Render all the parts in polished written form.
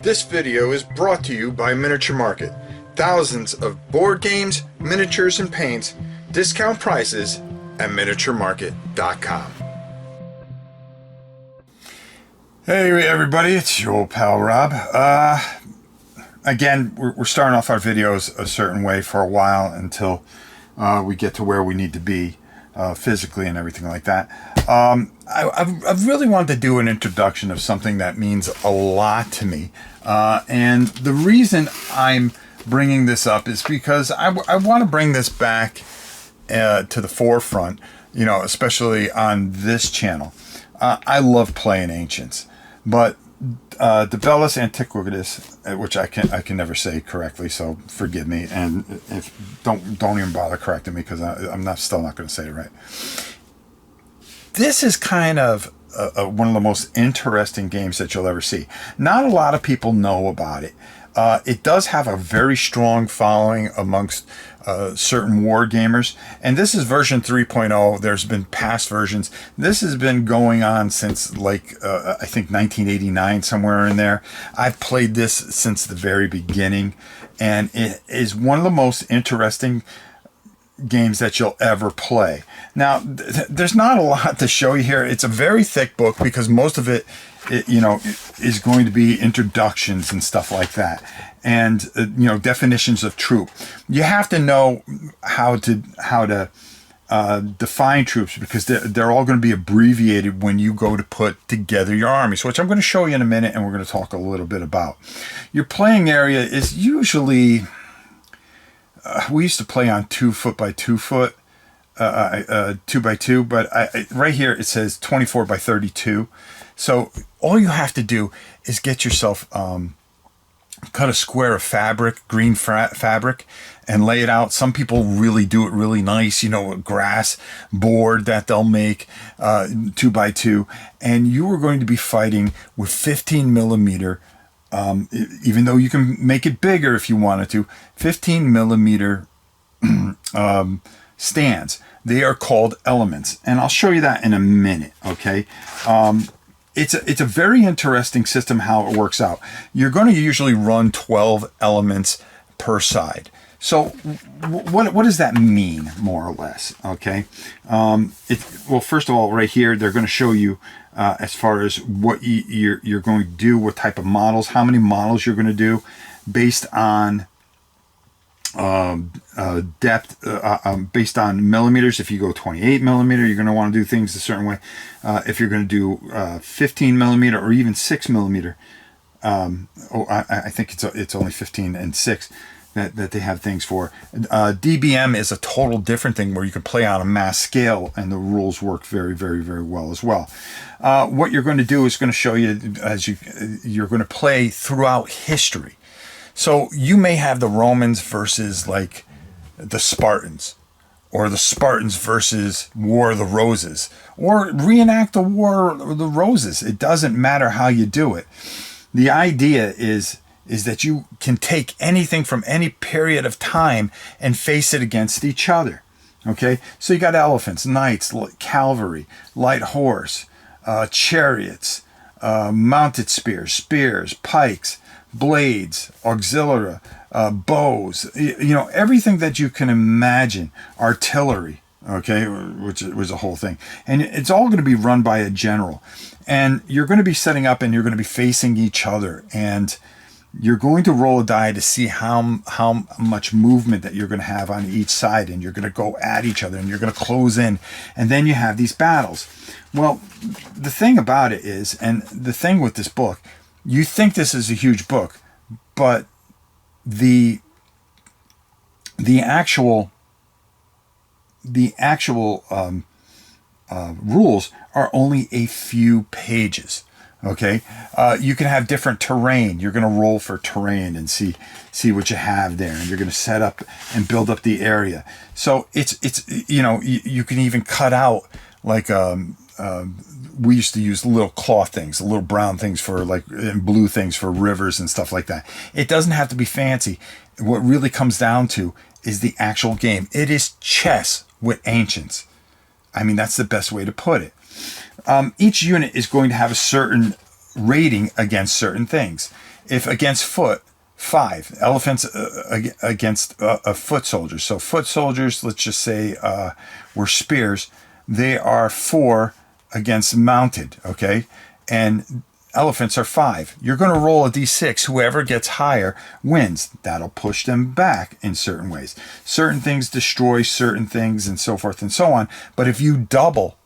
This video is brought to you by Miniature Market. Thousands of board games, miniatures, and paints, discount prices at miniaturemarket.com. Hey everybody, it's your old pal Rob. Again, we're starting off our videos a certain way for a while until we get to where we need to be physically and everything like that. I've really wanted to do an introduction of something that means a lot to me. And the reason I'm bringing this up is because I want to bring this back to the forefront, you know, especially on this channel. I love playing Ancients, but the Bellis Antiquitatis, which I can never say correctly, so forgive me, and if don't even bother correcting me because I'm still not going to say it right. This is kind of one of the most interesting games that you'll ever see. Not a lot of people know about it. It does have a very strong following amongst certain war gamers, and this is version 3.0. There's been past versions. This has been going on since like I think 1989, somewhere in there. I've played this since the very beginning, and it is one of the most interesting games that you'll ever play. Now, there's not a lot to show you here. It's a very thick book because most of it, you know, is going to be introductions and stuff like that, and you know, definitions of troop. You have to know how to define troops because they're all going to be abbreviated when you go to put together your armies, which I'm going to show you in a minute, and we're going to talk a little bit about. Your playing area is usually we used to play on 2 foot by 2 foot, 2 by 2, but right here it says 24 by 32. So all you have to do is get yourself cut a square of fabric, green fabric, and lay it out. Some people really do it really nice, you know, a grass board that they'll make 2 by 2, and you are going to be fighting with 15 millimeter. Even though you can make it bigger if you wanted to, 15 millimeter stands. They are called elements, and I'll show you that in a minute. Okay, it's a very interesting system how it works out. You're going to usually run 12 elements per side. So what does that mean, more or less? Okay, well, first of all, right here they're going to show you as far as what you're going to do, what type of models, how many models you're going to do, based on depth, based on millimeters. If you go 28 millimeter, you're going to want to do things a certain way. If you're going to do 15 millimeter or even 6 millimeter, I think it's only 15 and 6. That they have things for. DBM is a total different thing where you can play on a mass scale and the rules work very, very, very well as well. What you're going to do is going to show you as you're going to play throughout history. So you may have the Romans versus like the Spartans, or the Spartans versus War of the Roses, or reenact the War of the Roses. It doesn't matter how you do it. The idea is that you can take anything from any period of time and face it against each other. Okay, so you got elephants, knights, cavalry, light horse, chariots, mounted spears, pikes, blades, auxiliary, bows, you know, everything that you can imagine, artillery, okay, which was a whole thing. And it's all going to be run by a general. And you're going to be setting up and you're going to be facing each other. And you're going to roll a die to see how much movement that you're going to have on each side, and you're going to go at each other and you're going to close in, and then you have these battles. Well, the thing about it is, and the thing with this book, you think this is a huge book, but the actual rules are only a few pages. Okay, you can have different terrain. You're going to roll for terrain and see what you have there, and you're going to set up and build up the area. So it's you know, you can even cut out like we used to use little cloth things, little brown things for like, and blue things for rivers and stuff like that. It doesn't have to be fancy. What really comes down to is the actual game. It is chess with ancients. I mean, that's the best way to put it. Each unit is going to have a certain rating against certain things. If against foot, 5. Elephants against foot soldiers. So foot soldiers, let's just say, were spears. They are 4 against mounted, okay? And elephants are 5. You're going to roll a d6. Whoever gets higher wins. That'll push them back in certain ways. Certain things destroy certain things and so forth and so on. But if you double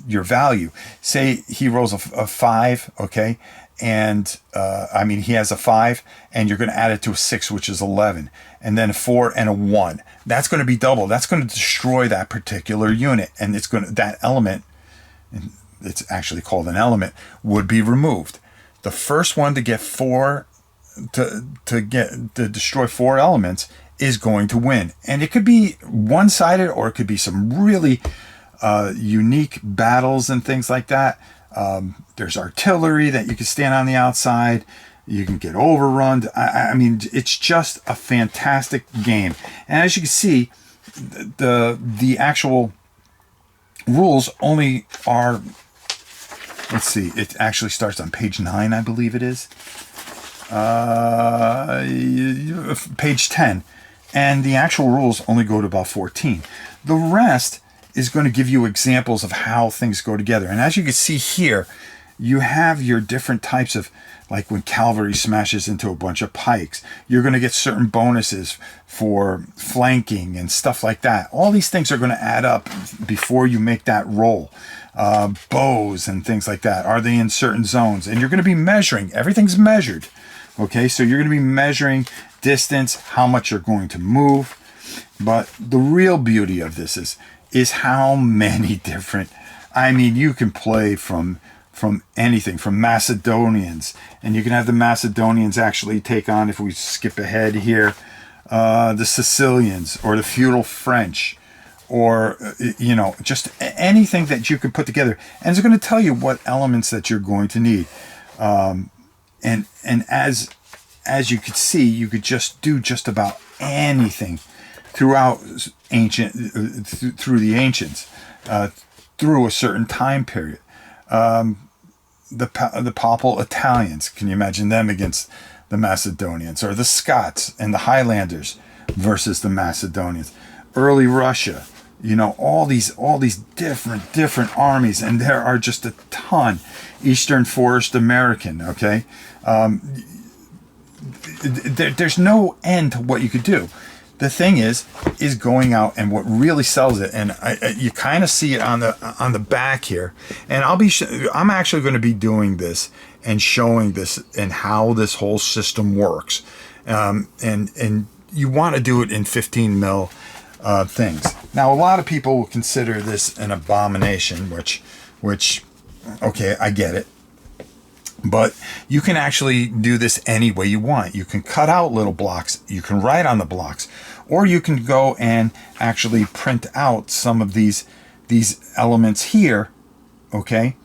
your value, say he rolls a 5, okay? And I mean, he has a 5, and you're going to add it to a 6, which is 11, and then a 4 and a 1. That's going to be double. That's going to destroy that particular unit, and it's going to, that element, it's actually called an element, would be removed. The first one to get 4 to destroy 4 elements is going to win, and it could be one-sided, or it could be some really unique battles and things like that. There's artillery that you can stand on the outside. You can get overrun. I mean, it's just a fantastic game. And as you can see, the actual rules only are, let's see, it actually starts on page 9, I believe it is. Page 10. And the actual rules only go to about 14. The rest is going to give you examples of how things go together. And as you can see here, you have your different types of, like when cavalry smashes into a bunch of pikes, you're going to get certain bonuses for flanking and stuff like that. All these things are going to add up before you make that roll. Bows and things like that. Are they in certain zones? And you're going to be measuring. Everything's measured. Okay, so you're going to be measuring distance, how much you're going to move. But the real beauty of this is how many different, I mean, you can play from anything, from Macedonians, and you can have the Macedonians actually take on, if we skip ahead here, the Sicilians or the feudal French, or you know, just anything that you can put together, and it's going to tell you what elements that you're going to need. And as you could see, you could just do just about anything throughout through the ancients, through a certain time period. The Papal Italians, can you imagine them against the Macedonians, or the Scots and the Highlanders versus the Macedonians? Early Russia, you know, all these different armies, and there are just a ton. Eastern Forest American, okay. There's no end to what you could do. The thing is going out, and what really sells it, and you kind of see it on the back here. And I'm actually going to be doing this and showing this and how this whole system works. And you want to do it in 15 mil things. Now, a lot of people will consider this an abomination, which okay, I get it. But you can actually do this any way you want. You can cut out little blocks. You can write on the blocks. Or you can go and actually print out some of these elements here, okay,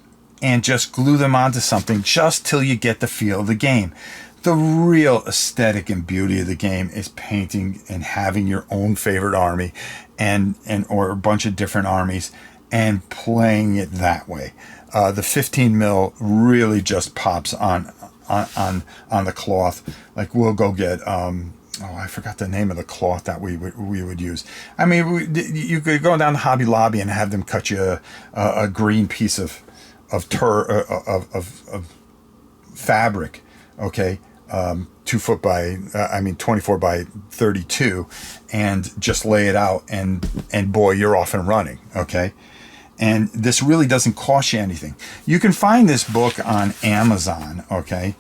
and just glue them onto something just till you get the feel of the game. The real aesthetic and beauty of the game is painting and having your own favorite army and or a bunch of different armies and playing it that way. The 15 mil really just pops on the cloth. Like, we'll go get I forgot the name of the cloth that we would use. I mean, you could go down to Hobby Lobby and have them cut you a green piece of fabric, okay, 2 foot by 24 by 32, and just lay it out, and boy, you're off and running, okay. And this really doesn't cost you anything. You can find this book on Amazon, okay?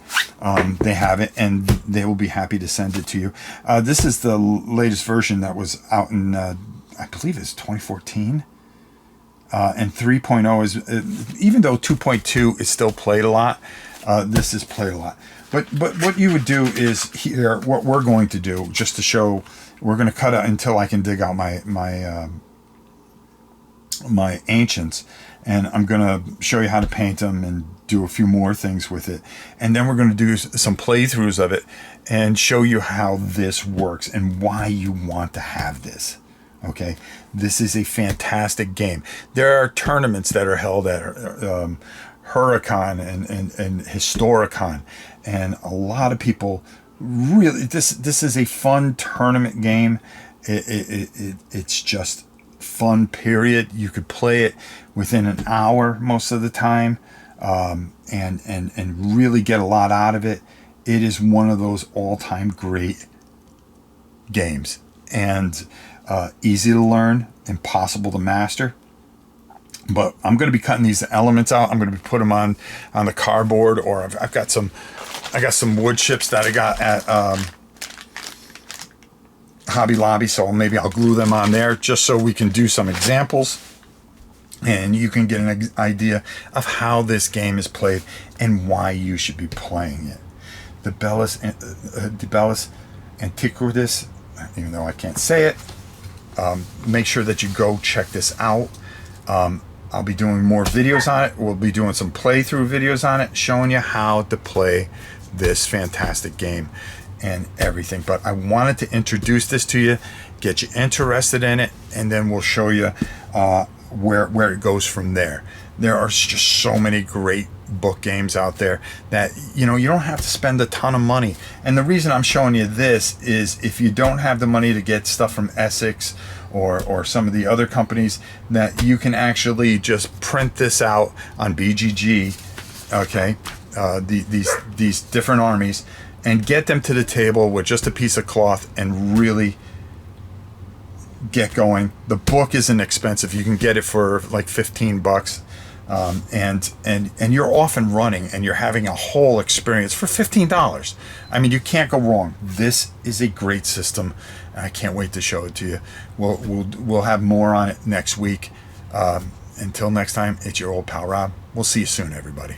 They have it, and they will be happy to send it to you. This is the latest version that was out in, I believe it's 2014. And 3.0 is, even though 2.2 is still played a lot, this is played a lot. But what you would do is here, what we're going to do, just to show, we're going to cut it until I can dig out my ancients, and I'm going to show you how to paint them and do a few more things with it, and then we're going to do some playthroughs of it and show you how this works and why you want to have this. Okay, this is a fantastic game. There are tournaments that are held at Huracan and Historicon, and a lot of people really, this is a fun tournament game. It's just fun, period. You could play it within an hour most of the time, and really get a lot out of it. It is one of those all-time great games, and easy to learn, impossible to master. But I'm going to be cutting these elements out. I'm going to be putting them on the cardboard, or I got some wood chips that I got at Hobby Lobby, so maybe I'll glue them on there just so we can do some examples and you can get an idea of how this game is played and why you should be playing it. The Bellis Antiquitatis, even though I can't say it, make sure that you go check this out. I'll be doing more videos on it. We'll be doing some playthrough videos on it, showing you how to play this fantastic game and everything. But I wanted to introduce this to you, get you interested in it, and then we'll show you where it goes from there. There are just so many great book games out there that you don't have to spend a ton of money. And the reason I'm showing you this is if you don't have the money to get stuff from Essex or some of the other companies, that you can actually just print this out on BGG, okay, these different armies, and get them to the table with just a piece of cloth and really get going. The book isn't expensive. You can get it for like $15, and you're off and running, and you're having a whole experience for $15. I mean, you can't go wrong. This is a great system, and I can't wait to show it to you. We'll have more on it next week. Until next time, it's your old pal Rob. We'll see you soon, everybody.